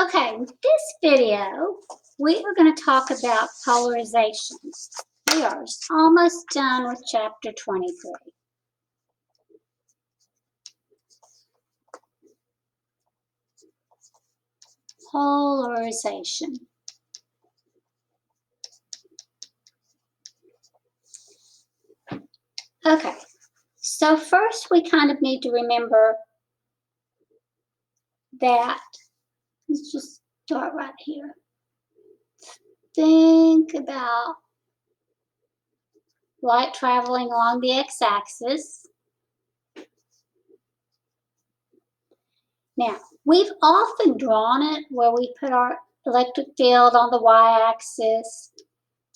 Okay, in this video, we are going to talk about polarization. We are almost done with chapter 23. Polarization. Okay, so first we kind of need to remember that, let's just start right here. Think about light traveling along the x-axis. Now, we've often drawn it where we put our electric field on the y-axis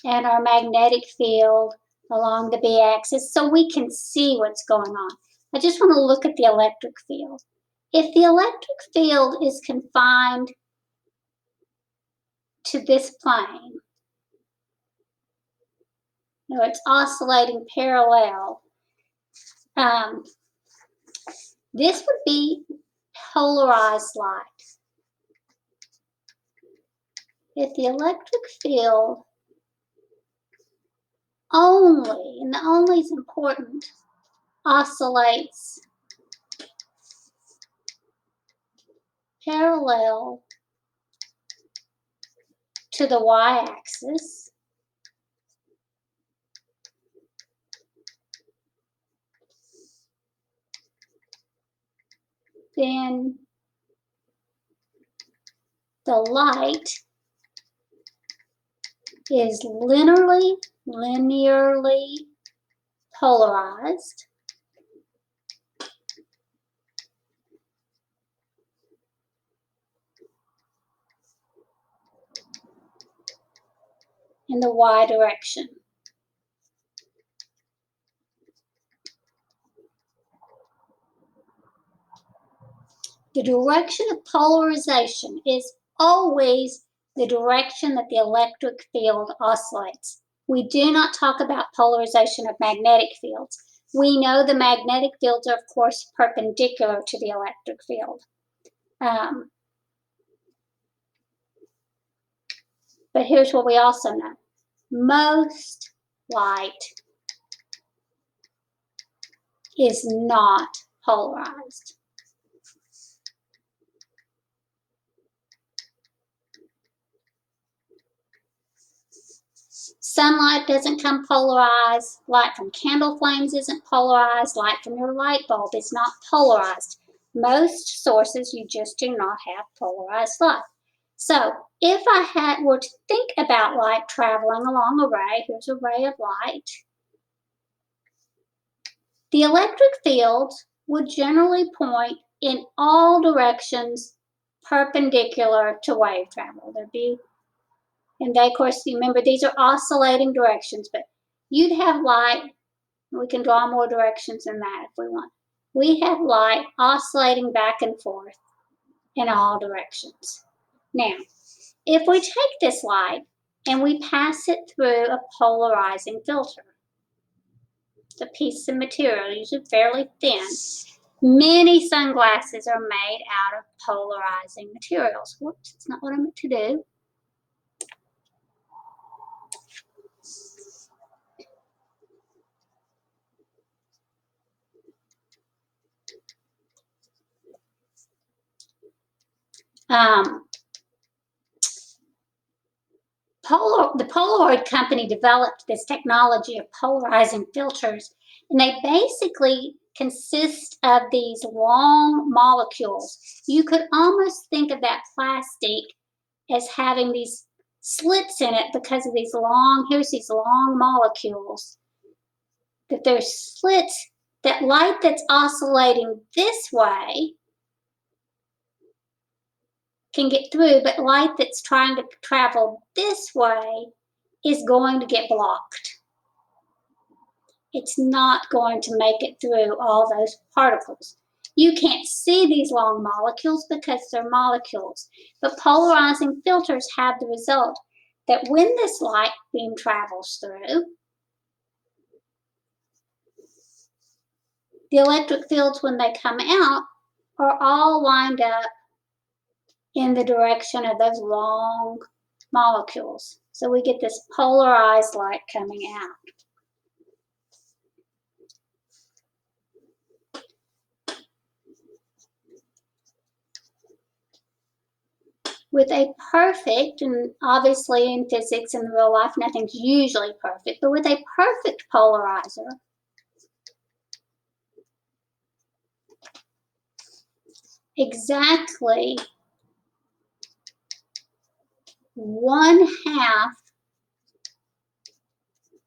and our magnetic field along the b-axis so we can see what's going on. I just want to look at the electric field. If the electric field is confined to this plane, it's oscillating parallel, this would be polarized light. If the electric field only, and the only is important, oscillates parallel to the y-axis, then the light is linearly polarized, in the y direction. The direction of polarization is always the direction that the electric field oscillates. We do not talk about polarization of magnetic fields. We know the magnetic fields are, of course, perpendicular to the electric field. But here's what we also know. Most light is not polarized. Sunlight doesn't come polarized. Light from candle flames isn't polarized. Light from your light bulb is not polarized. Most sources, you just do not have polarized light. So if I were to think about light traveling along a ray, here's a ray of light, the electric field would generally point in all directions perpendicular to wave travel. There'd be, and they, of course, remember these are oscillating directions, but you'd have light, we can draw more directions than that if we want. We have light oscillating back and forth in all directions. Now, if we take this light and we pass it through a polarizing filter, it's a piece of material, usually fairly thin. Many sunglasses are made out of polarizing materials. Whoops, it's not what I meant to do. The Polaroid company developed this technology of polarizing filters, and they basically consist of these long molecules. You could almost think of that plastic as having these slits in it because of these here's these long molecules. That there's slits, that light that's oscillating this way can get through, but light that's trying to travel this way is going to get blocked. It's not going to make it through all those particles. You can't see these long molecules because they're molecules, but polarizing filters have the result that when this light beam travels through, the electric fields, when they come out, are all lined up in the direction of those long molecules. So we get this polarized light coming out. With a perfect, and obviously in physics and real life, nothing's usually perfect, but with a perfect polarizer, exactly 1/2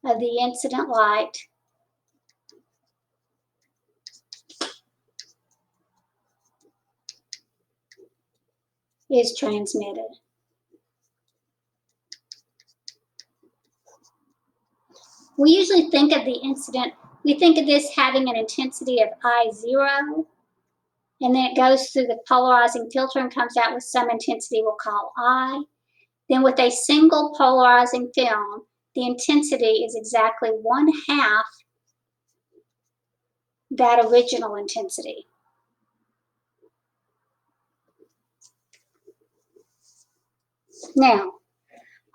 of the incident light is transmitted. We usually think of the incident, we think of this having an intensity of I0, and then it goes through the polarizing filter and comes out with some intensity we'll call I. Then with a single polarizing film, the intensity is exactly 1/2 that original intensity. Now,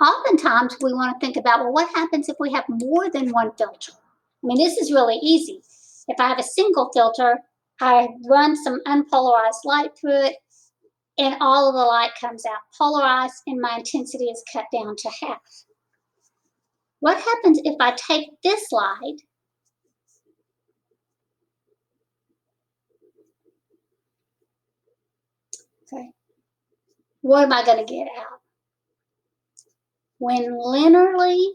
oftentimes we want to think about, well, what happens if we have more than one filter? I mean, this is really easy. If I have a single filter, I run some unpolarized light through it, and all of the light comes out polarized, and my intensity is cut down to 1/2. What happens if I take this light okay, what am I going to get out? When linearly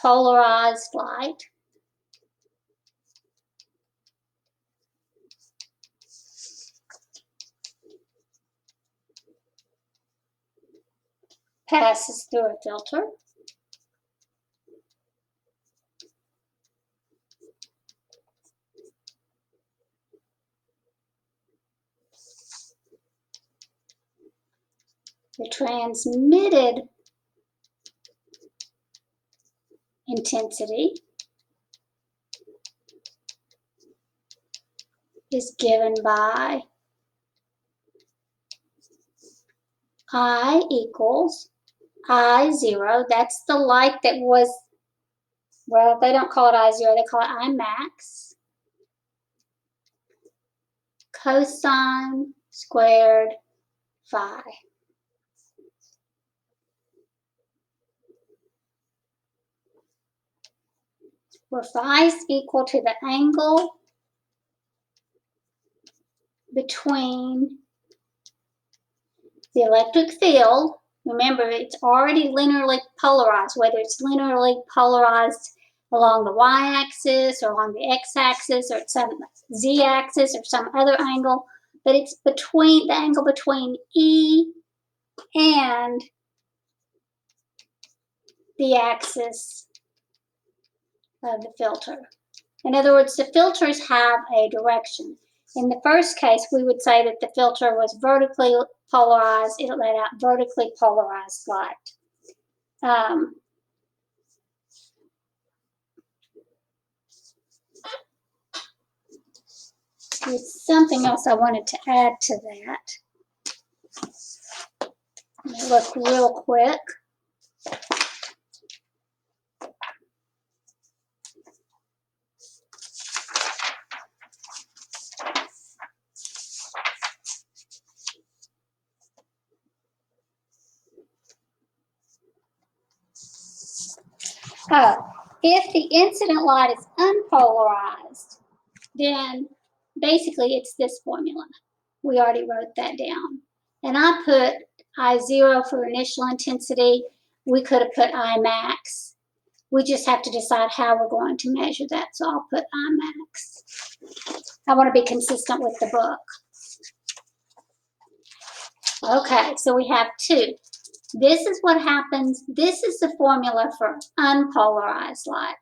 polarized light passes through a filter, the transmitted intensity is given by I equals I0. That's the light that was, well, they don't call it I0, they call it I max, cosine squared phi. Where phi is equal to the angle between the electric field. Remember, it's already linearly polarized, whether it's linearly polarized along the y-axis or along the x-axis or some z-axis or some other angle, but it's between the angle between E and the axis of the filter. In other words, the filters have a direction. In the first case, we would say that the filter was vertically polarized. It let out vertically polarized light. There's something else I wanted to add to that. Let me look real quick. Oh, if the incident light is unpolarized, then basically it's this formula. We already wrote that down. And I put I0 for initial intensity. We could have put I max. We just have to decide how we're going to measure that. So I'll put I max. I want to be consistent with the book. Okay, so we have two. This is what happens. This is the formula for unpolarized light.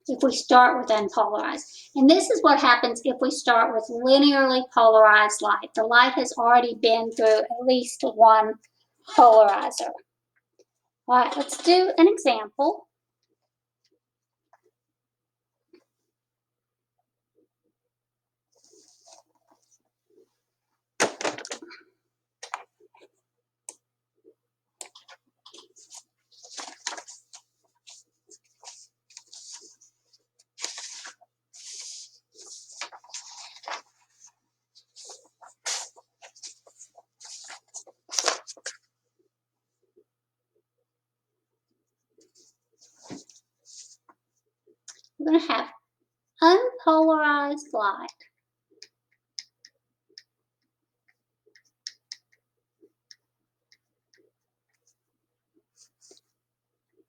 If we start with unpolarized. And this is what happens if we start with linearly polarized light. The light has already been through at least one polarizer. All right, let's do an example. We're going to have unpolarized light.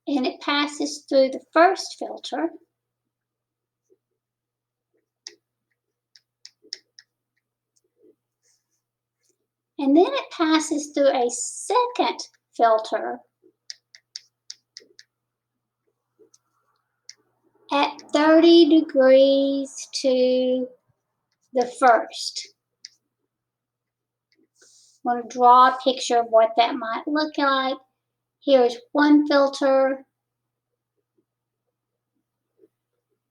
And it passes through the first filter. And then it passes through a second filter at 30 degrees to the first. I'm going to draw a picture of what that might look like. Here's one filter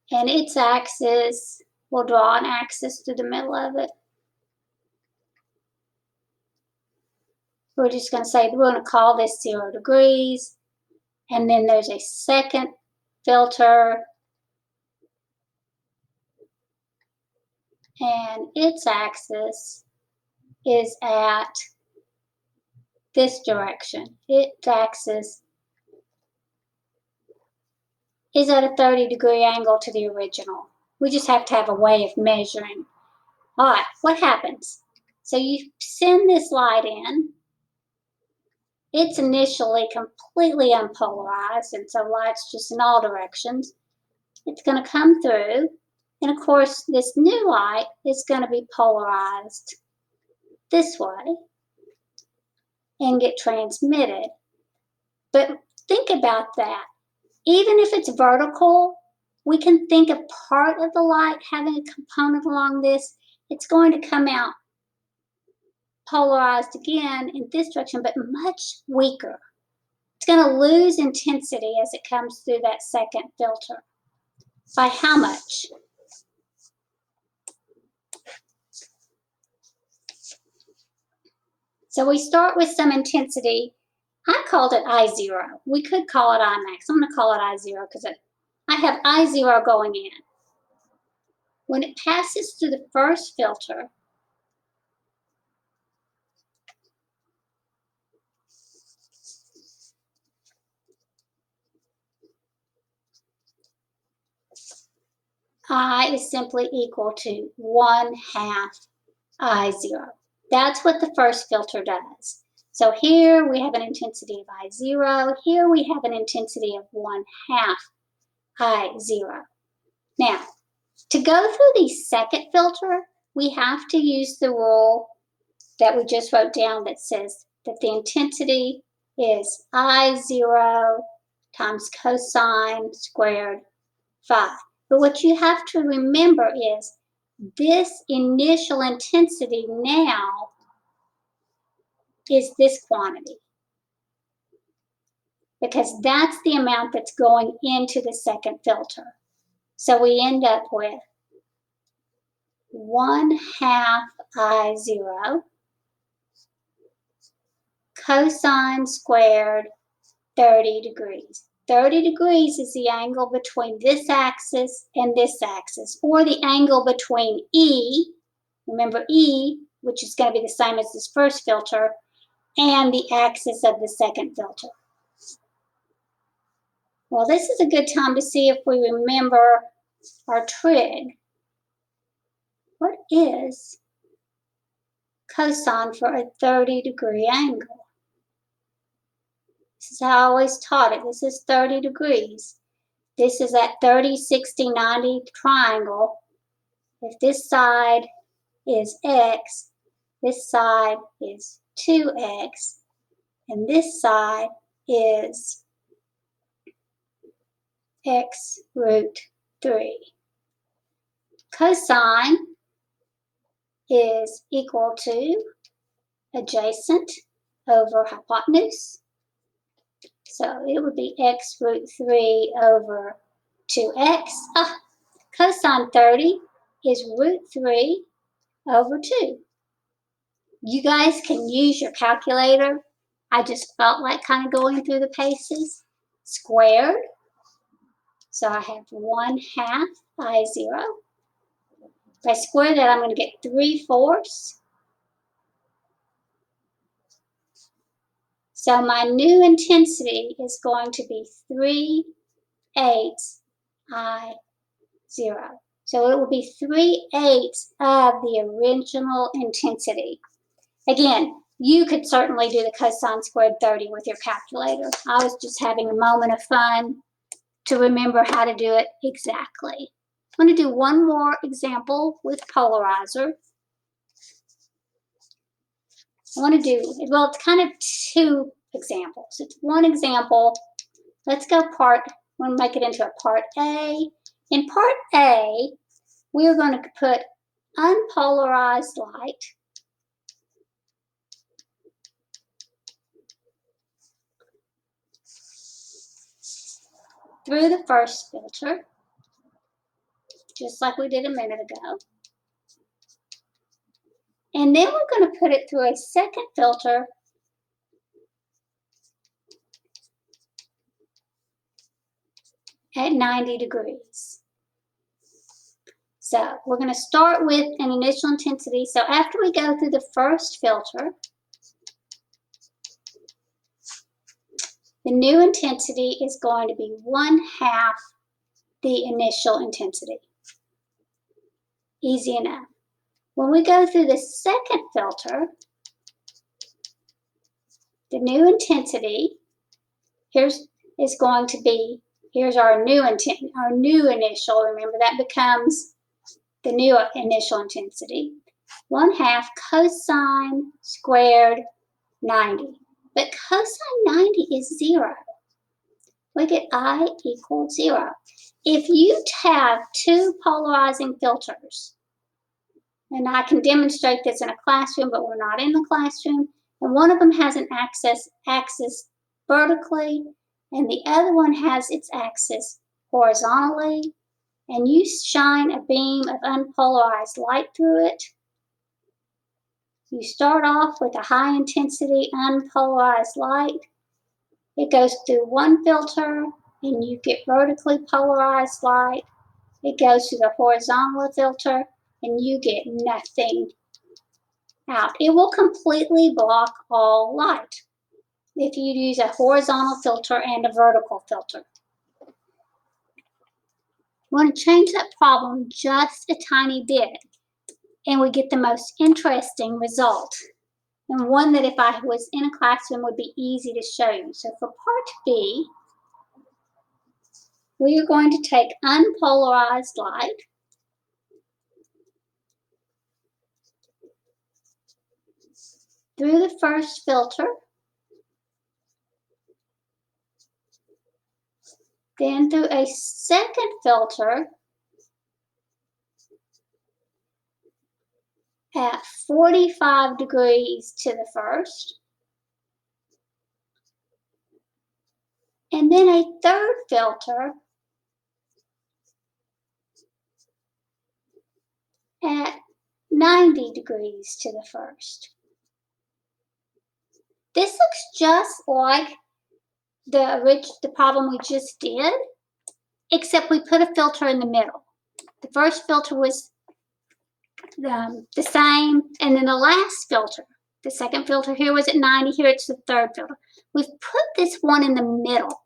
and its axis. We'll draw an axis through the middle of it. We're just going to say, we're going to call this 0 degrees. And then there's a second filter and its axis is at this direction. Its axis is at a 30-degree angle to the original. We just have to have a way of measuring. All right, what happens? So you send this light in. It's initially completely unpolarized, and so light's just in all directions. It's going to come through, and of course, this new light is going to be polarized this way and get transmitted. But think about that. Even if it's vertical, we can think of part of the light having a component along this. It's going to come out polarized again in this direction, but much weaker. It's going to lose intensity as it comes through that second filter. By how much? So we start with some intensity. I called it I0. We could call it Imax. I'm going to call it I0 because I have I0 going in. When it passes through the first filter, I is simply equal to 1/2 I0. That's what the first filter does. So here we have an intensity of I0. Here we have an intensity of 1/2 I0. Now, to go through the second filter, we have to use the rule that we just wrote down that says that the intensity is I0 times cosine squared phi. But what you have to remember is this initial intensity now is this quantity, because that's the amount that's going into the second filter. So we end up with 1/2 I0 cosine squared 30 degrees. 30 degrees is the angle between this axis and this axis, or the angle between E, remember E, which is going to be the same as this first filter, and the axis of the second filter. Well, this is a good time to see if we remember our trig. What is cosine for a 30-degree angle? This is how I always taught it. This is 30 degrees. This is that 30, 60, 90 triangle. If this side is x, this side is 2x, and this side is x root 3. Cosine is equal to adjacent over hypotenuse. So it would be x root 3 over 2x. Cosine 30 is root 3 over 2. You guys can use your calculator. I just felt like kind of going through the paces. Squared. So I have 1/2 I0. If I square that, I'm going to get 3/4. So my new intensity is going to be 3/8 I0. So it will be 3/8 of the original intensity. Again, you could certainly do the cosine squared 30 with your calculator. I was just having a moment of fun to remember how to do it exactly. I'm going to do one more example with polarizer. I want to do, well, it's kind of two examples. It's one example. Let's go part, we're going to make it into a part A. In part A, we're going to put unpolarized light through the first filter, just like we did a minute ago. And then we're going to put it through a second filter at 90 degrees. So we're going to start with an initial intensity. So after we go through the first filter, the new intensity is going to be 1/2 the initial intensity. Easy enough. When we go through the second filter, the new intensity is going to be, here's our new initial. Remember, that becomes the new initial intensity. 1/2 cosine squared 90. But cosine 90 is 0. We get I equals 0. If you have two polarizing filters, and I can demonstrate this in a classroom, but we're not in the classroom, and one of them has an axis vertically, and the other one has its axis horizontally, and you shine a beam of unpolarized light through it. You start off with a high intensity unpolarized light. It goes through one filter and you get vertically polarized light. It goes through the horizontal filter and you get nothing out. It will completely block all light if you use a horizontal filter and a vertical filter. We want to change that problem just a tiny bit and we get the most interesting result. And one that if I was in a classroom would be easy to show you. So for part B, we are going to take unpolarized light through the first filter, then through a second filter at 45 degrees to the first, and then a third filter at 90 degrees to the first. This looks just like the problem we just did, except we put a filter in the middle. The first filter was the same, and then the last filter, the second filter here was at 90, here it's the third filter. We've put this one in the middle.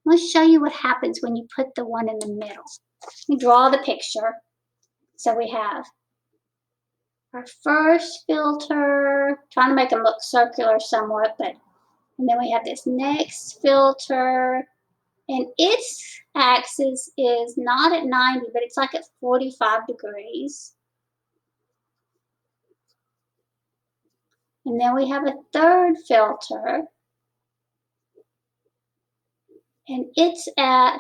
Let's show you what happens when you put the one in the middle. Let me draw the picture. So we have our first filter, trying to make them look circular somewhat, and then we have this next filter, and its axis is not at 90, but it's like at 45 degrees. And then we have a third filter, and it's at,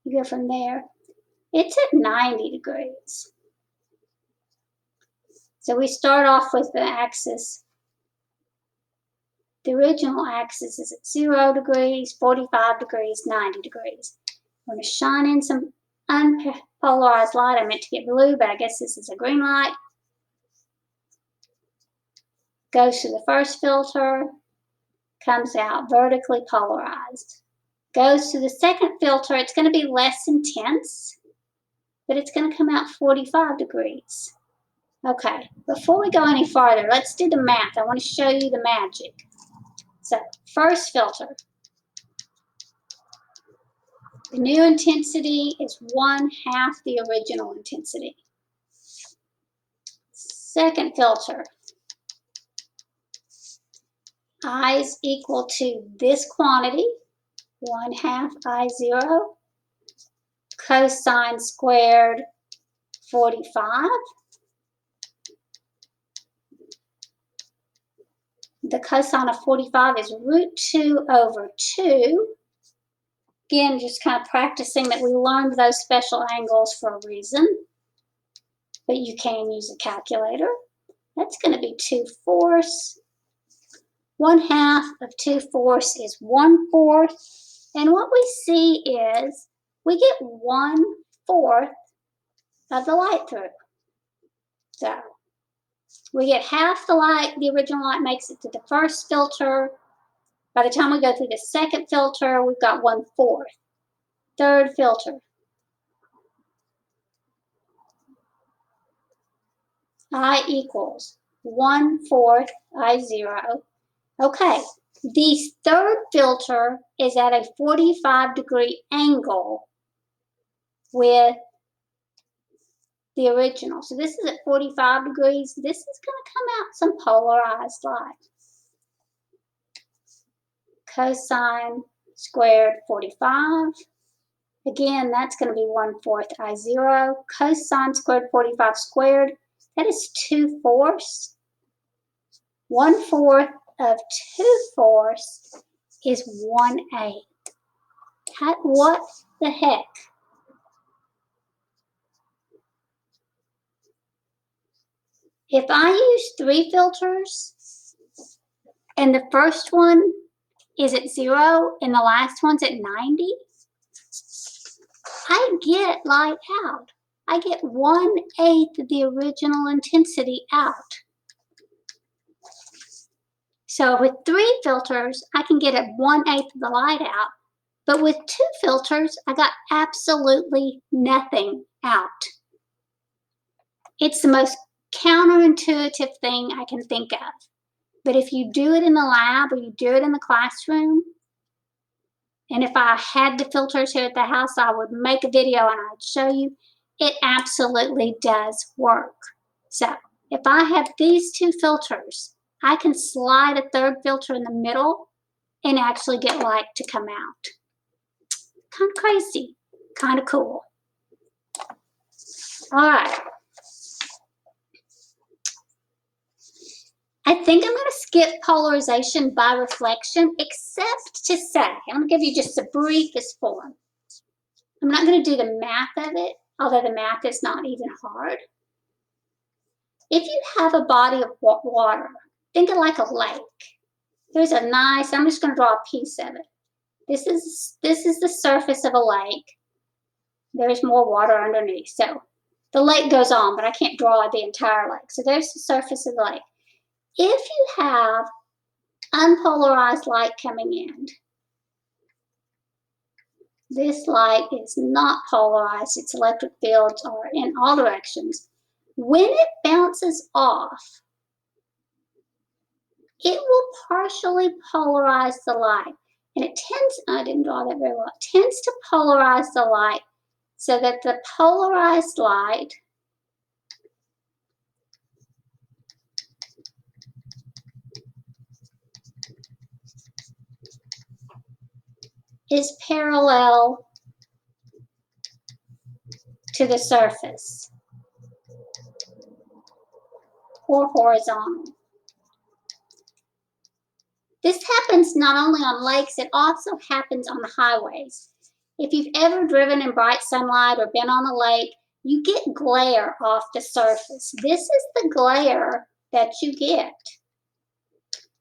you go from there, it's at 90 degrees. So we start off with the axis The original axis is at 0 degrees, 45 degrees, 90 degrees. I'm going to shine in some unpolarized light. I meant to get blue, but I guess this is a green light. Goes to the first filter, comes out vertically polarized. Goes to the second filter, it's going to be less intense, but it's going to come out 45 degrees. Okay, before we go any farther, let's do the math. I want to show you the magic. So, first filter. The new intensity is 1/2 the original intensity. Second filter. I is equal to this quantity, 1/2 I0, cosine squared 45. The cosine of 45 is √2/2. Again, just kind of practicing that we learned those special angles for a reason. But you can use a calculator. That's going to be 2/4. 1/2 of 2/4 is 1/4. And what we see is we get 1/4 of the light through. So we get half the light, the original light makes it to the first filter. By the time we go through the second filter, we've got 1/4. Third filter. I equals 1/4 I0. Okay, the third filter is at a 45-degree angle with the original. So this is at 45 degrees. This is going to come out some polarized light. Cosine squared 45. Again, that's going to be 1/4 I0. Cosine squared 45 squared, that is 2/4. 1/4 of 2/4 is 1/8. What the heck? If I use 3 filters and the first one is at 0 and the last one's at 90, I get light out. I get 1/8 of the original intensity out. So with 3 filters, I can get at 1/8 of the light out. But with 2 filters, I got absolutely nothing out. It's the most counterintuitive thing I can think of. But if you do it in the lab or you do it in the classroom, and if I had the filters here at the house, I would make a video and I'd show you, it absolutely does work. So if I have these 2 filters, I can slide a third filter in the middle and actually get light to come out. Kind of crazy, kind of cool. All right. I think I'm going to skip polarization by reflection, except to say, I'm going to give you just the briefest form. I'm not going to do the math of it, although the math is not even hard. If you have a body of water, think of like a lake. There's a nice, I'm just going to draw a piece of it. This is the surface of a lake. There's more water underneath. So the lake goes on, but I can't draw the entire lake. So there's the surface of the lake. If you have unpolarized light coming in, this light is not polarized, its electric fields are in all directions. When it bounces off, it will partially polarize the light. And it tends, I didn't draw that very well, it tends to polarize the light so that the polarized light is parallel to the surface or horizontal. This happens not only on lakes, it also happens on the highways. If you've ever driven in bright sunlight or been on a lake, you get glare off the surface. This is the glare that you get.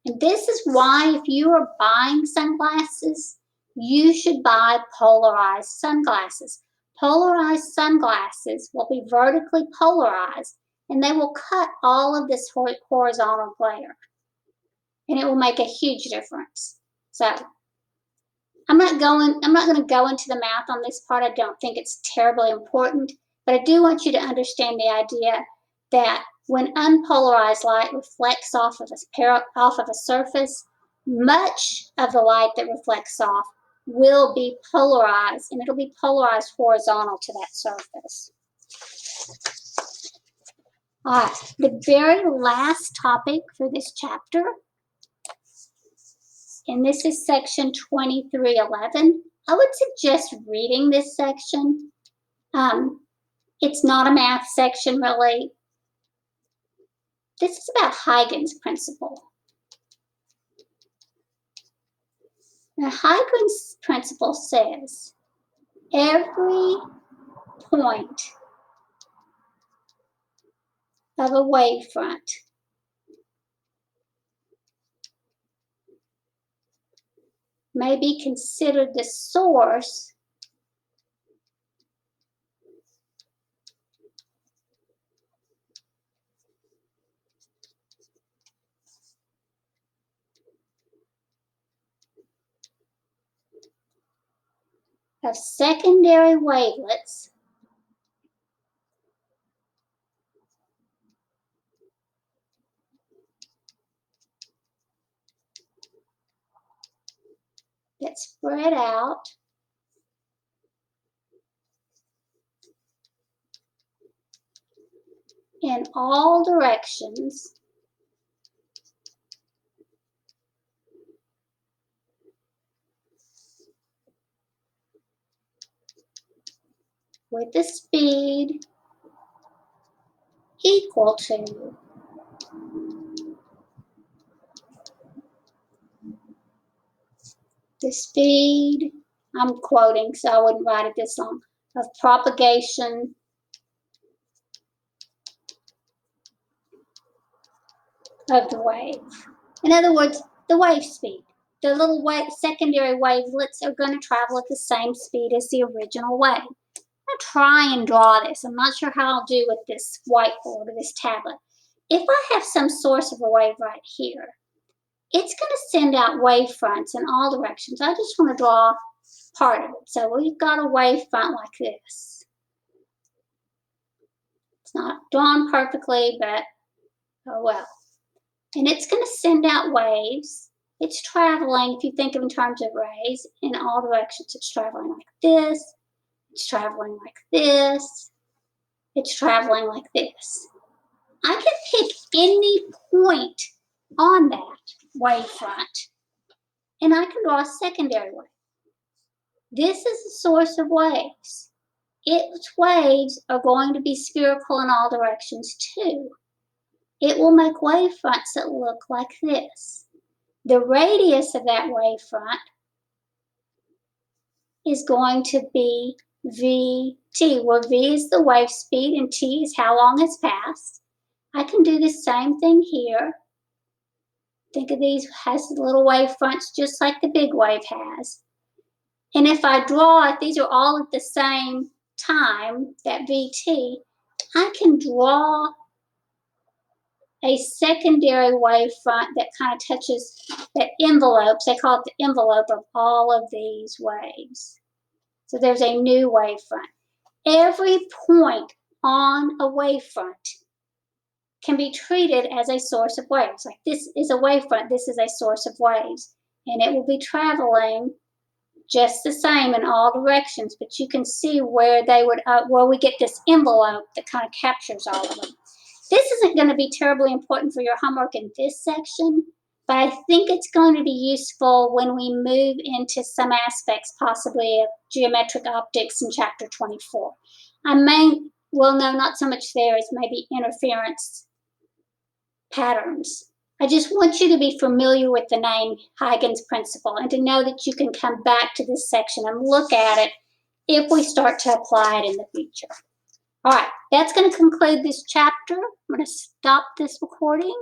And this is why if you are buying sunglasses, you should buy polarized sunglasses. Polarized sunglasses will be vertically polarized, and they will cut all of this horizontal glare, and it will make a huge difference. So I'm not going to go into the math on this part. I don't think it's terribly important, but I do want you to understand the idea that when unpolarized light reflects off of a surface, much of the light that reflects off will be polarized, and it'll be polarized horizontal to that surface. All right, the very last topic for this chapter, and this is section 2311. I would suggest reading this section. It's not a math section, really. This is about Huygens principle. Now, Huygens principle says every point of a wavefront may be considered the source of secondary wavelets that spread out in all directions with a speed equal to the speed, I'm quoting so I wouldn't write it this long, of propagation of the wave. In other words, the wave speed. The little secondary wavelets are going to travel at the same speed as the original wave. I'm going to try and draw this. I'm not sure how I'll do with this whiteboard or this tablet. If I have some source of a wave right here, it's going to send out wave fronts in all directions. I just want to draw part of it. So we've got a wave front like this. It's not drawn perfectly, but oh well. And it's going to send out waves. It's traveling, if you think of in terms of rays, in all directions. It's traveling like this. It's traveling like this. It's traveling like this. I can pick any point on that wavefront, and I can draw a secondary wave. This is the source of waves. Its waves are going to be spherical in all directions too. It will make wavefronts that look like this. The radius of that wavefront is going to be Vt, where V is the wave speed and T is how long it's passed. I can do the same thing here. Think of these as little wavefronts just like the big wave has. And if I draw it, these are all at the same time, that Vt, I can draw a secondary wavefront that kind of touches, that envelopes, they call it the envelope of all of these waves. So there's a new wavefront. Every point on a wavefront can be treated as a source of waves. Like this is a wavefront, this is a source of waves. And it will be traveling just the same in all directions, but you can see where they would, where we get this envelope that kind of captures all of them. This isn't going to be terribly important for your homework in this section, but I think it's going to be useful when we move into some aspects possibly of geometric optics in chapter 24. Well, no, not so much there as maybe interference patterns. I just want you to be familiar with the name Huygens principle and to know that you can come back to this section and look at it if we start to apply it in the future. All right, that's going to conclude this chapter. I'm going to stop this recording.